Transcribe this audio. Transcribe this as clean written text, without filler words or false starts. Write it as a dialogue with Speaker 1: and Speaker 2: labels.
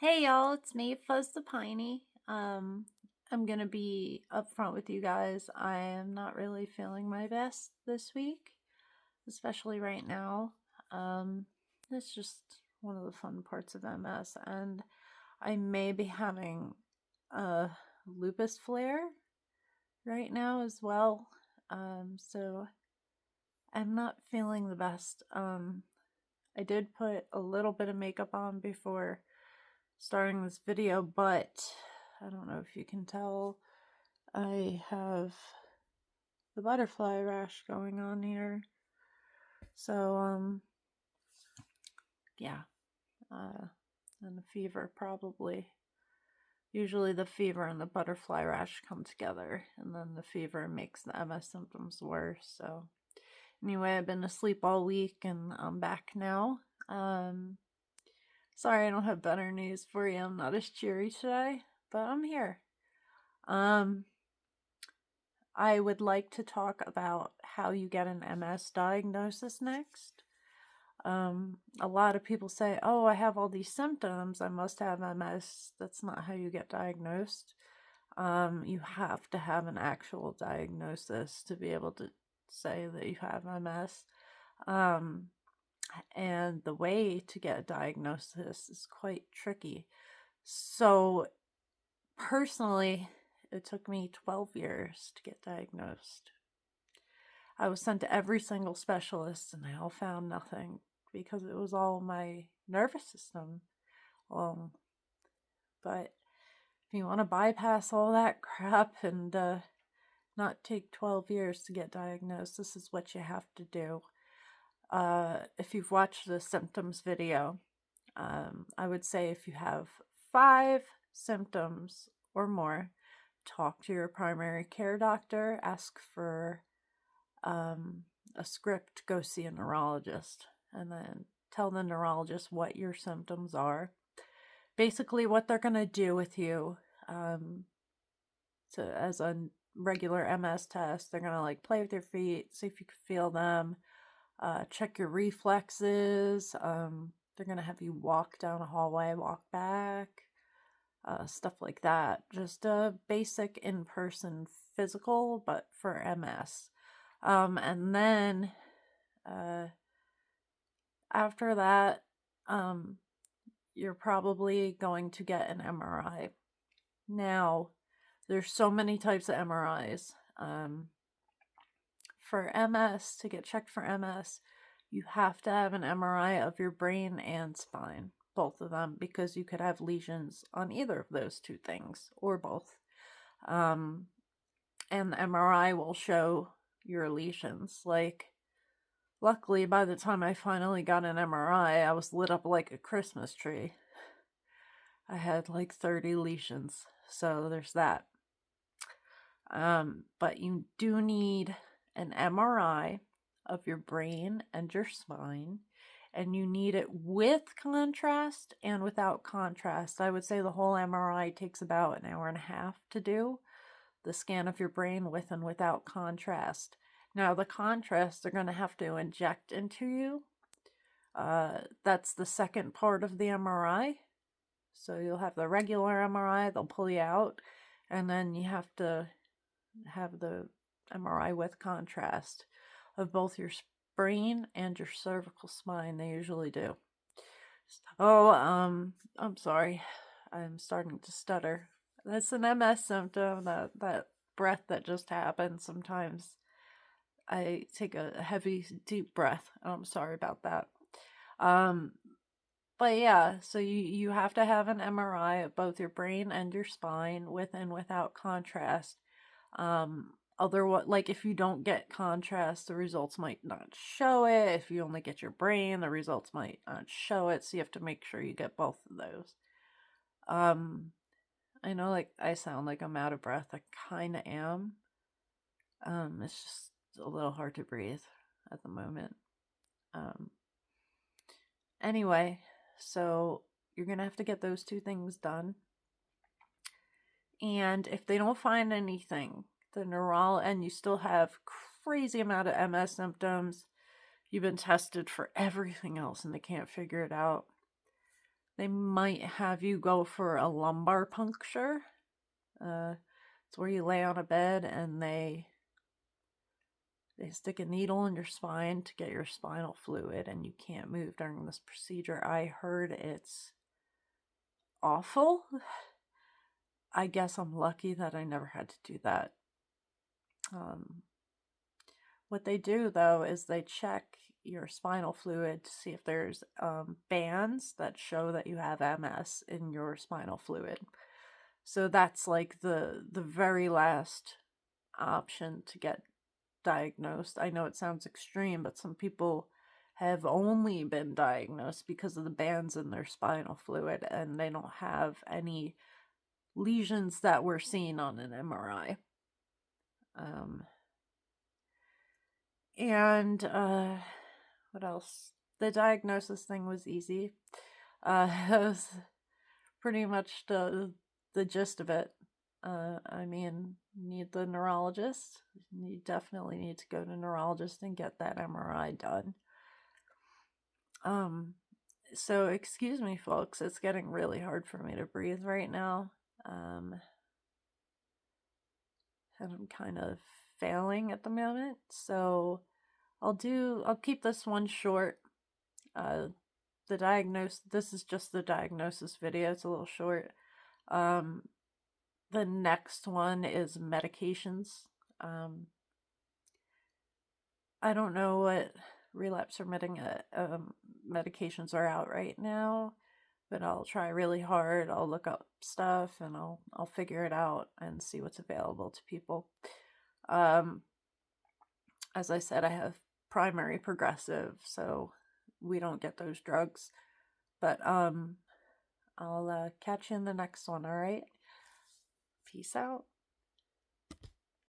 Speaker 1: Hey y'all, it's me, Fuzz the Piney. I'm gonna be upfront with you guys. I am not really feeling my best this week, especially right now. Um, it's just one of the fun parts of MS, and I may be having a lupus flare right now as well. So I'm not feeling the best. I did put a little bit of makeup on before starting this video, but I don't know if you can tell, I have the butterfly rash going on here. So, yeah, and the fever probably. Usually the fever and the butterfly rash come together, and then the fever makes the MS symptoms worse. So, anyway, I've been asleep all week and I'm back now. Sorry I don't have better news for you. I'm not as cheery today, but I'm here. I would like to talk about how you get an MS diagnosis next. A lot of people say, oh, I have all these symptoms, I must have MS. That's not how you get diagnosed. You have to have an actual diagnosis to be able to say that you have MS. And the way to get a diagnosis is quite tricky. So, personally, it took me 12 years to get diagnosed. I was sent to every single specialist and they all found nothing because it was all my nervous system. Um, but if you want to bypass all that crap and not take 12 years to get diagnosed, this is what you have to do. If you've watched the symptoms video, I would say if you have 5 symptoms or more, talk to your primary care doctor, ask for a script, go see a neurologist, and then tell the neurologist what your symptoms are. Basically, what they're going to do with you, as a regular MS test, they're going to like play with your feet, see if you can feel them, check your reflexes. They're going to have you walk down a hallway, walk back, stuff like that. Just a basic in-person physical, but for MS. And then after that, you're probably going to get an MRI. Now, there's so many types of MRIs. For MS, to get checked for MS, you have to have an MRI of your brain and spine, both of them, because you could have lesions on either of those two things, or both. And the MRI will show your lesions. Like, luckily, by the time I finally got an MRI, I was lit up like a Christmas tree. I had like 30 lesions, so there's that. But you do need an MRI of your brain and your spine, and you need it with contrast and without contrast. I would say the whole MRI takes about an hour and a half to do, the scan of your brain with and without contrast. Now, the contrast they're going to have to inject into you. That's the second part of the MRI. So you'll have the regular MRI, they'll pull you out, and then you have to have the MRI with contrast of both your brain and your cervical spine. They usually do. Oh, I'm sorry. I'm starting to stutter. That's an MS symptom, that breath that just happened. Sometimes I take a heavy, deep breath. I'm sorry about that. But yeah, so you have to have an MRI of both your brain and your spine with and without contrast. Otherwise, like if you don't get contrast, the results might not show it. If you only get your brain, the results might not show it. So you have to make sure you get both of those. I know like I sound like I'm out of breath. I kind of am. It's just a little hard to breathe at the moment. Anyway, so you're gonna have to get those two things done. And if they don't find anything, and you still have crazy amount of MS symptoms, you've been tested for everything else and they can't figure it out, They might have you go for a lumbar puncture. It's where you lay on a bed and they stick a needle in your spine to get your spinal fluid, and you can't move during this procedure. I heard it's awful. I guess I'm lucky that I never had to do that. What they do, though, is they check your spinal fluid to see if there's bands that show that you have MS in your spinal fluid. So that's like the very last option to get diagnosed. I know it sounds extreme, but some people have only been diagnosed because of the bands in their spinal fluid, and they don't have any lesions that were seen on an MRI. And what else? The diagnosis thing was easy. That was pretty much the gist of it. I mean, need the neurologist. You definitely need to go to neurologist and get that MRI done. So excuse me, folks. It's getting really hard for me to breathe right now. And I'm kind of failing at the moment. So I'll keep this one short. This is just the diagnosis video. It's a little short. The next one is medications. I don't know what relapse remitting medications are out right now, but I'll try really hard. I'll look up stuff and I'll figure it out and see what's available to people. As I said, I have primary progressive, so we don't get those drugs. But I'll catch you in the next one, all right? Peace out.